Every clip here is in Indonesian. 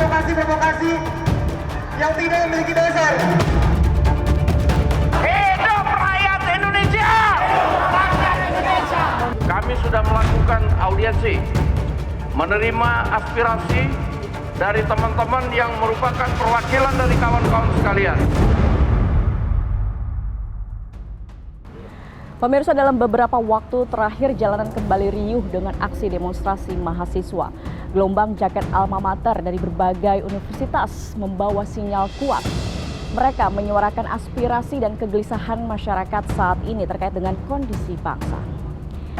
provokasi-provokasi yang tidak memiliki dasar. Hidup rakyat Indonesia! Rakyat Indonesia! Kami sudah melakukan audiensi, menerima aspirasi dari teman-teman yang merupakan perwakilan dari kawan-kawan sekalian. Pemirsa, dalam beberapa waktu terakhir jalanan kembali riuh dengan aksi demonstrasi mahasiswa. Gelombang jaket alma mater dari berbagai universitas membawa sinyal kuat. Mereka menyuarakan aspirasi dan kegelisahan masyarakat saat ini terkait dengan kondisi bangsa.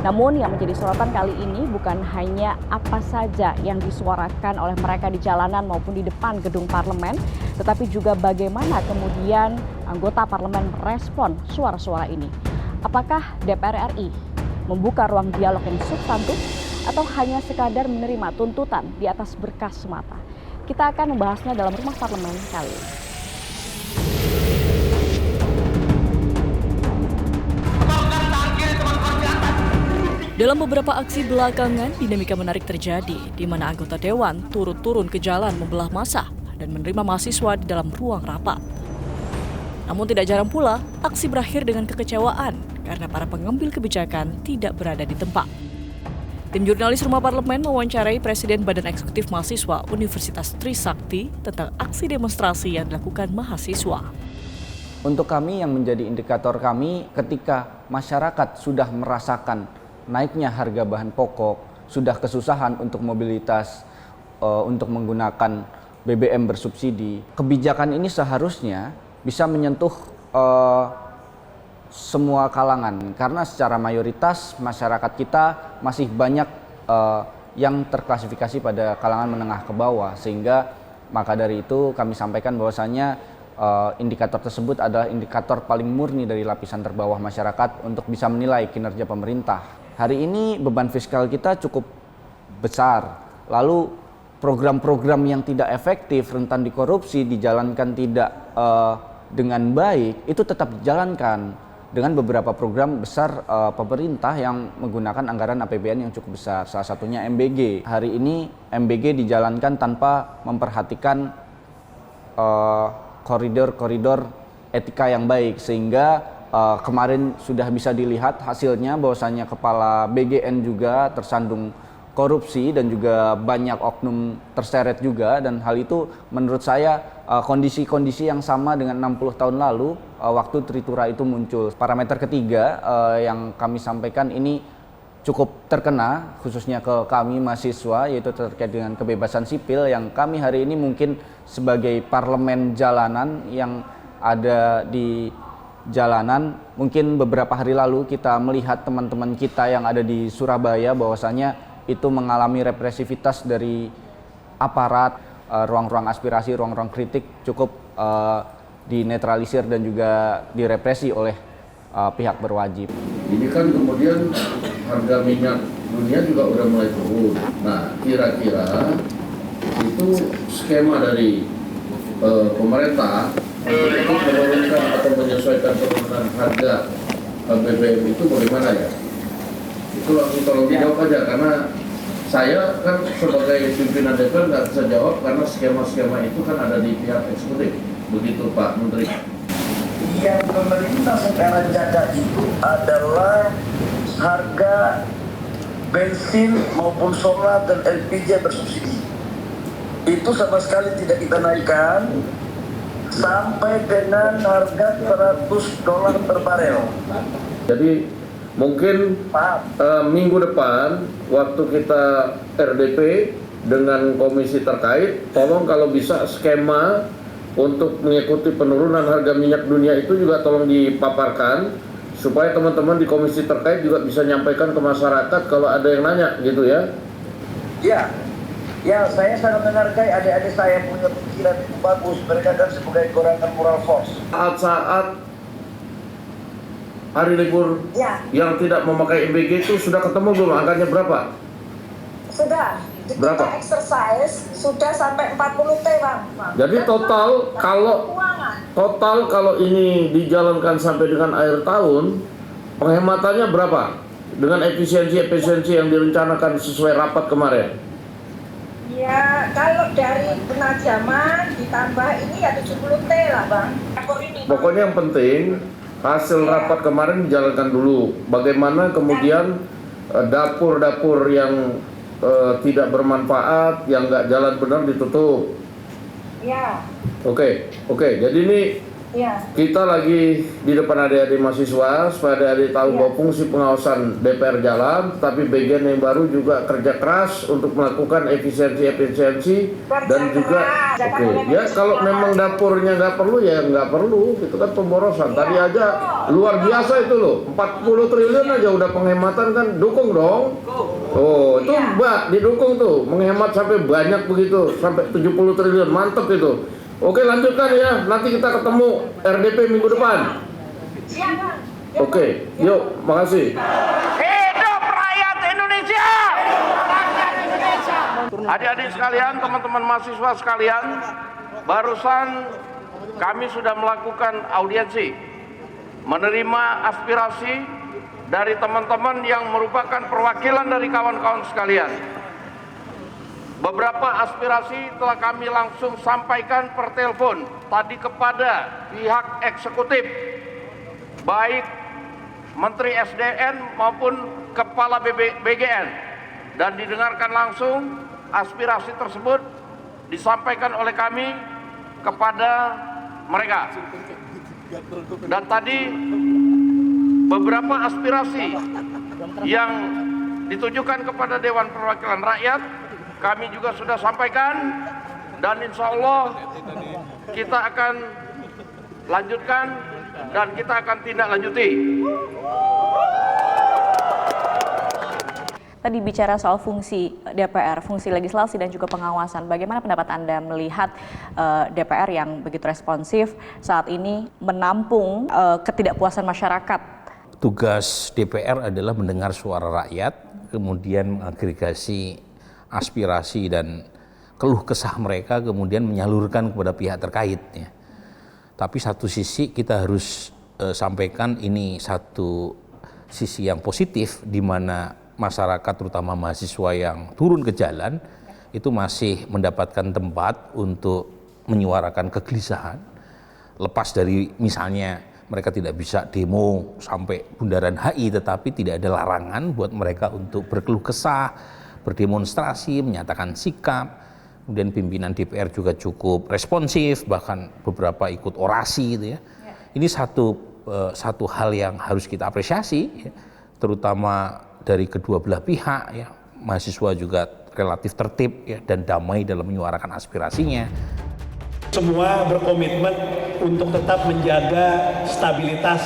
Namun yang menjadi sorotan kali ini bukan hanya apa saja yang disuarakan oleh mereka di jalanan maupun di depan gedung parlemen, tetapi juga bagaimana kemudian anggota parlemen merespon suara-suara ini. Apakah DPR RI membuka ruang dialog yang substantif atau hanya sekadar menerima tuntutan di atas berkas semata? Kita akan membahasnya dalam Rumah Parlemen kali ini. Dalam beberapa aksi belakangan, dinamika menarik terjadi di mana anggota Dewan turun ke jalan membelah massa dan menerima mahasiswa di dalam ruang rapat. Namun tidak jarang pula, aksi berakhir dengan kekecewaan karena para pengambil kebijakan tidak berada di tempat. Tim jurnalis Rumah Parlemen mewawancarai Presiden Badan Eksekutif Mahasiswa Universitas Trisakti tentang aksi demonstrasi yang dilakukan mahasiswa. Untuk kami yang menjadi indikator kami ketika masyarakat sudah merasakan naiknya harga bahan pokok, sudah kesusahan untuk mobilitas, untuk menggunakan BBM bersubsidi. Kebijakan ini seharusnya bisa menyentuh semua kalangan karena secara mayoritas masyarakat kita masih banyak yang terklasifikasi pada kalangan menengah ke bawah, sehingga maka dari itu kami sampaikan bahwasanya indikator tersebut adalah indikator paling murni dari lapisan terbawah masyarakat untuk bisa menilai kinerja pemerintah. Hari ini beban fiskal kita cukup besar, lalu program-program yang tidak efektif, rentan dikorupsi, dijalankan tidak dengan baik, itu tetap dijalankan dengan beberapa program besar pemerintah yang menggunakan anggaran APBN yang cukup besar. Salah satunya MBG. Hari ini MBG dijalankan tanpa memperhatikan koridor-koridor etika yang baik, sehingga kemarin sudah bisa dilihat hasilnya bahwasanya kepala BGN juga tersandung korupsi dan juga banyak oknum terseret juga, dan hal itu menurut saya kondisi-kondisi yang sama dengan 60 tahun lalu waktu Tritura itu muncul. Parameter ketiga yang kami sampaikan ini cukup terkena khususnya ke kami mahasiswa, yaitu terkait dengan kebebasan sipil yang kami hari ini mungkin sebagai parlemen jalanan yang ada di jalanan. Mungkin beberapa hari lalu kita melihat teman-teman kita yang ada di Surabaya bahwasanya itu mengalami represivitas dari aparat, ruang-ruang aspirasi, ruang-ruang kritik cukup dinetralisir dan juga direpresi oleh pihak berwajib. Ini kan kemudian harga minyak dunia juga udah mulai turun. Nah, kira-kira itu skema dari pemerintah untuk menurunkan atau menyesuaikan penurunan harga BBM itu bagaimana ya? Itu langsung tolong dijawab aja, karena saya kan sebagai pimpinan DPR nggak bisa jawab karena skema-skema itu kan ada di pihak eksekutif. Begitu Pak Menteri. Yang pemerintah sekarang jaga itu adalah harga bensin maupun solar dan LPG bersubsidi. Itu sama sekali tidak kita naikkan sampai dengan harga $100 per barel. Jadi mungkin minggu depan waktu kita RDP dengan komisi terkait, tolong kalau bisa skema untuk mengikuti penurunan harga minyak dunia itu juga tolong dipaparkan supaya teman-teman di komisi terkait juga bisa nyampaikan ke masyarakat kalau ada yang nanya gitu ya. Ya, saya sangat menghargai adik-adik saya punya pikiran itu bagus. Mereka kan sebagai golongan moral force. Saat hari libur yang tidak memakai MBG itu sudah ketemu belum? Angkanya berapa? Sudah. Berapa? Kita exercise sudah sampai 40 T, Bang. Jadi total kalau ini dijalankan sampai dengan akhir tahun, penghematannya berapa? Dengan efisiensi yang direncanakan sesuai rapat kemarin? Ya, kalau dari penajaman ditambah ini ya 70 T lah Bang. Pokoknya yang penting hasil rapat kemarin dijalankan dulu. Bagaimana kemudian dapur-dapur yang tidak bermanfaat, yang nggak jalan benar ditutup. Ya. Oke. Jadi ini Ya. kita lagi di depan adik-adik mahasiswa supaya adik-adik tahu bahwa fungsi pengawasan DPR jalan, tapi bagian yang baru juga kerja keras untuk melakukan efisiensi dan juga ya kalau memang dapurnya nggak perlu ya nggak perlu, itu kan pemborosan. Tadi aja luar biasa itu loh, 40 triliun aja udah penghematan kan, dukung dong. Oh itu Mbak didukung tuh, menghemat sampai banyak begitu, sampai 70 triliun, mantep itu. Oke lanjutkan ya, nanti kita ketemu RDP minggu depan. Oke, yuk, makasih. Hidup rakyat Indonesia! Rakyat Indonesia! Adik-adik sekalian, teman-teman mahasiswa sekalian, barusan kami sudah melakukan audiensi, menerima aspirasi dari teman-teman yang merupakan perwakilan dari kawan-kawan sekalian. Beberapa aspirasi telah kami langsung sampaikan per telepon tadi kepada pihak eksekutif, baik Menteri SDM maupun Kepala BGN, dan didengarkan langsung aspirasi tersebut disampaikan oleh kami kepada mereka. Dan tadi beberapa aspirasi yang ditujukan kepada Dewan Perwakilan Rakyat kami juga sudah sampaikan, dan insya Allah kita akan lanjutkan dan kita akan tindak lanjuti. Tadi bicara soal fungsi DPR, fungsi legislasi dan juga pengawasan. Bagaimana pendapat Anda melihat DPR yang begitu responsif saat ini menampung ketidakpuasan masyarakat? Tugas DPR adalah mendengar suara rakyat, kemudian mengagregasi aspirasi dan keluh kesah mereka, kemudian menyalurkan kepada pihak terkait. Ya. Tapi satu sisi kita harus sampaikan ini satu sisi yang positif, di mana masyarakat terutama mahasiswa yang turun ke jalan itu masih mendapatkan tempat untuk menyuarakan kegelisahan. Lepas dari misalnya mereka tidak bisa demo sampai Bundaran HI, tetapi tidak ada larangan buat mereka untuk berkeluh kesah, berdemonstrasi, menyatakan sikap. Kemudian pimpinan DPR juga cukup responsif, bahkan beberapa ikut orasi gitu ya. Ini satu hal yang harus kita apresiasi ya, terutama dari kedua belah pihak ya. Mahasiswa juga relatif tertib ya, dan damai dalam menyuarakan aspirasinya. Semua berkomitmen untuk tetap menjaga stabilitas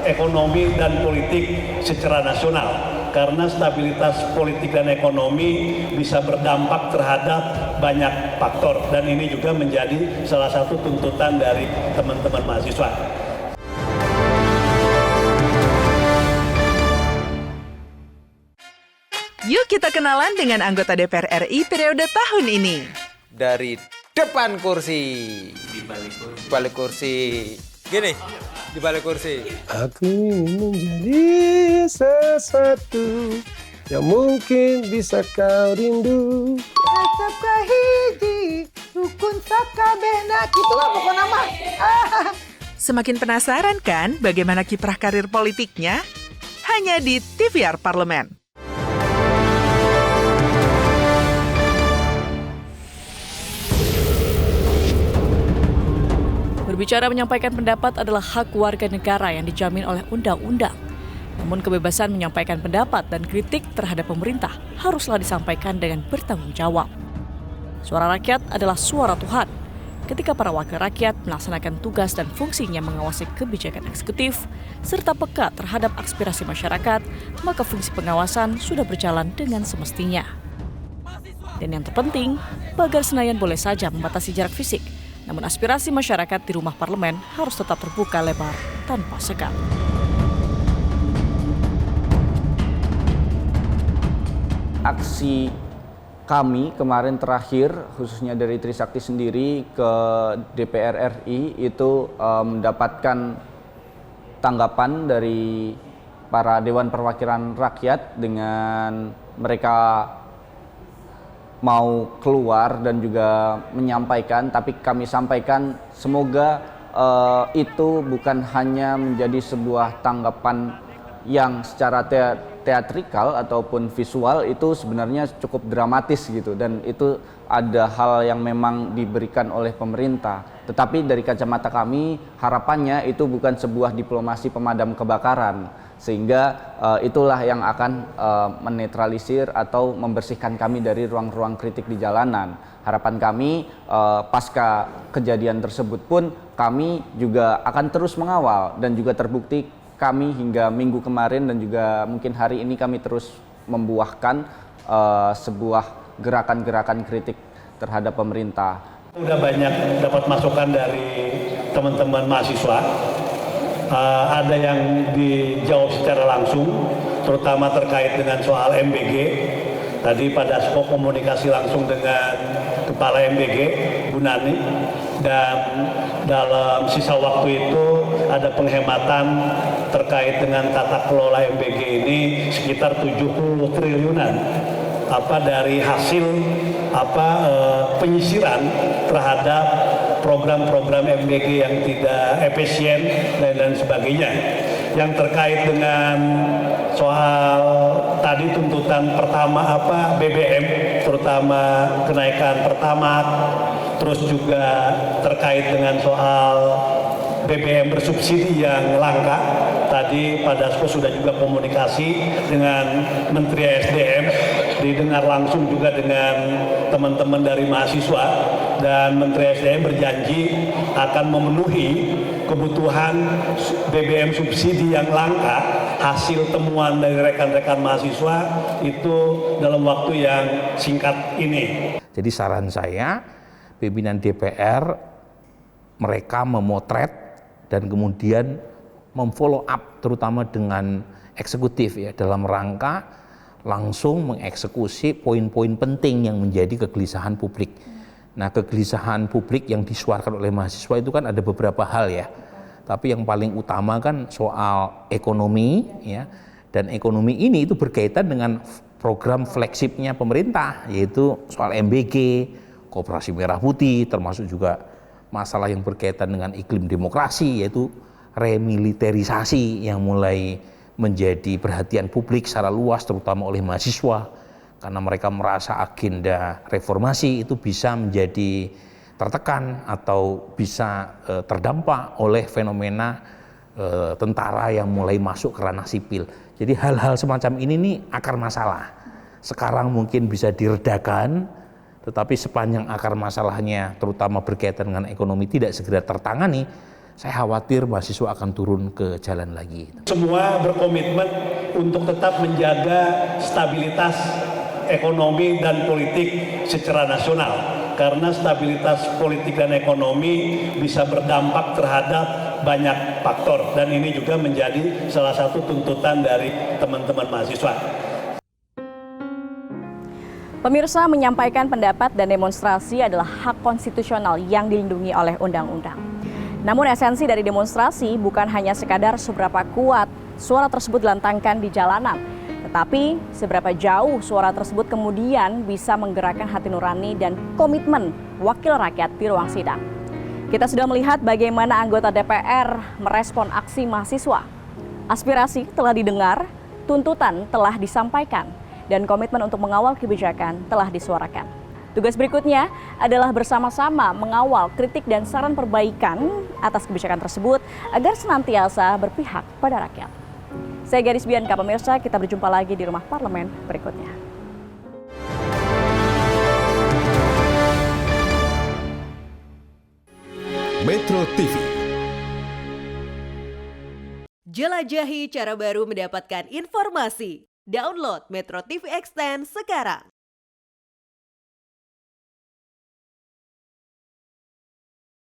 ekonomi dan politik secara nasional. Karena stabilitas politik dan ekonomi bisa berdampak terhadap banyak faktor, dan ini juga menjadi salah satu tuntutan dari teman-teman mahasiswa. Yuk kita kenalan dengan anggota DPR RI periode tahun ini. Dari depan kursi, di balik kursi, gini. Di balik kursi. Aku ingin menjadi sesuatu yang mungkin bisa kau rindu. Tetap kahiji, rukun sakabena, gitu lah pokok nama. Semakin penasaran kan bagaimana kiprah karir politiknya? Hanya di TVR Parlemen. Berbicara menyampaikan pendapat adalah hak warga negara yang dijamin oleh undang-undang. Namun kebebasan menyampaikan pendapat dan kritik terhadap pemerintah haruslah disampaikan dengan bertanggung jawab. Suara rakyat adalah suara Tuhan. Ketika para wakil rakyat melaksanakan tugas dan fungsinya mengawasi kebijakan eksekutif, serta peka terhadap aspirasi masyarakat, maka fungsi pengawasan sudah berjalan dengan semestinya. Dan yang terpenting, pagar Senayan boleh saja membatasi jarak fisik, namun aspirasi masyarakat di rumah parlemen harus tetap terbuka lebar tanpa sekat. Aksi kami kemarin terakhir, khususnya dari Trisakti sendiri ke DPR RI itu mendapatkan tanggapan dari para Dewan Perwakilan Rakyat dengan mereka mau keluar dan juga menyampaikan, tapi kami sampaikan semoga itu bukan hanya menjadi sebuah tanggapan yang secara teatrikal ataupun visual, itu sebenarnya cukup dramatis gitu, dan itu ada hal yang memang diberikan oleh pemerintah. Tetapi dari kacamata kami, harapannya itu bukan sebuah diplomasi pemadam kebakaran, sehingga itulah yang akan menetralisir atau membersihkan kami dari ruang-ruang kritik di jalanan. Harapan kami pasca kejadian tersebut pun kami juga akan terus mengawal, dan juga terbukti kami hingga minggu kemarin dan juga mungkin hari ini kami terus membuahkan sebuah gerakan-gerakan kritik terhadap pemerintah. Sudah banyak dapat masukan dari teman-teman mahasiswa. Ada yang dijawab secara langsung, terutama terkait dengan soal MBG. Tadi Pak Dasko komunikasi langsung dengan Kepala MBG, Bu Nani, dan dalam sisa waktu itu ada penghematan terkait dengan tata kelola MBG ini sekitar 70 triliunan dari hasil penyisiran terhadap program-program MBG yang tidak efisien dan lain sebagainya. Yang terkait dengan soal tadi tuntutan pertama BBM, terutama kenaikan Pertamax, terus juga terkait dengan soal BBM bersubsidi yang langka. Tadi Pak Dasko sudah juga komunikasi dengan Menteri SDM, didengar langsung juga dengan teman-teman dari mahasiswa, dan Menteri SDM berjanji akan memenuhi kebutuhan BBM subsidi yang langka hasil temuan dari rekan-rekan mahasiswa itu dalam waktu yang singkat ini. Jadi saran saya, pimpinan DPR mereka memotret dan kemudian memfollow up terutama dengan eksekutif ya, dalam rangka langsung mengeksekusi poin-poin penting yang menjadi kegelisahan publik. Nah, kegelisahan publik yang disuarakan oleh mahasiswa itu kan ada beberapa hal ya. Tapi yang paling utama kan soal ekonomi ya. Dan ekonomi ini itu berkaitan dengan program flagshipnya pemerintah, yaitu soal MBG, Koperasi Merah Putih, termasuk juga masalah yang berkaitan dengan iklim demokrasi, yaitu remiliterisasi yang mulai menjadi perhatian publik secara luas terutama oleh mahasiswa, karena mereka merasa agenda reformasi itu bisa menjadi tertekan atau bisa terdampak oleh fenomena tentara yang mulai masuk ke ranah sipil. Jadi hal-hal semacam ini nih akar masalah. Sekarang mungkin bisa diredakan, tetapi sepanjang akar masalahnya terutama berkaitan dengan ekonomi tidak segera tertangani, saya khawatir mahasiswa akan turun ke jalan lagi. Semua berkomitmen untuk tetap menjaga stabilitas ekonomi dan politik secara nasional, karena stabilitas politik dan ekonomi bisa berdampak terhadap banyak faktor, dan ini juga menjadi salah satu tuntutan dari teman-teman mahasiswa. Pemirsa, menyampaikan pendapat dan demonstrasi adalah hak konstitusional yang dilindungi oleh undang-undang. Namun esensi dari demonstrasi bukan hanya sekadar seberapa kuat suara tersebut dilantangkan di jalanan, tetapi seberapa jauh suara tersebut kemudian bisa menggerakkan hati nurani dan komitmen wakil rakyat di ruang sidang. Kita sudah melihat bagaimana anggota DPR merespon aksi mahasiswa. Aspirasi telah didengar, tuntutan telah disampaikan, dan komitmen untuk mengawal kebijakan telah disuarakan. Tugas berikutnya adalah bersama-sama mengawal kritik dan saran perbaikan atas kebijakan tersebut agar senantiasa berpihak pada rakyat. Saya Garis Bianca, pemirsa, kita berjumpa lagi di Rumah Parlemen berikutnya. Metro TV. Jelajahi cara baru mendapatkan informasi. Download Metro TV Extend sekarang.